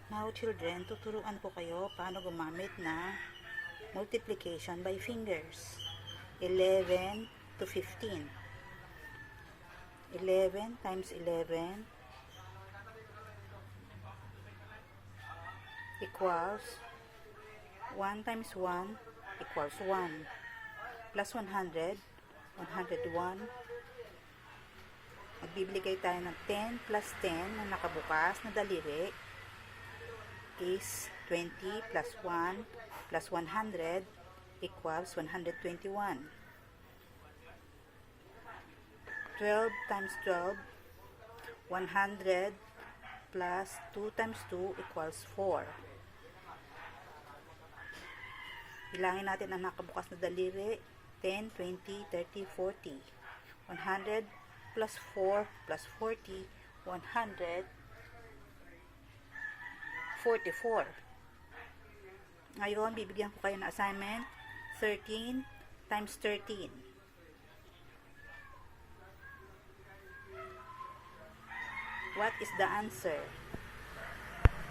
Now children, tuturuan ko kayo paano gumamit na multiplication by fingers. 11 to 15. 11 times 11 equals 1 times 1 equals 1 plus 100, 101. Magbibigay tayo ng 10 plus 10 na nakabukas na daliri is 20 plus 1 plus 100 equals 121. 12 times 12, 100 plus 2 times 2 equals 4. Bilangin natin ang nakabukas na daliri, 10, 20, 30, 40. 100 plus 4 plus 40, 144. Ngayon, bibigyan ko kayo ng assignment, 13 times 13. What is the answer?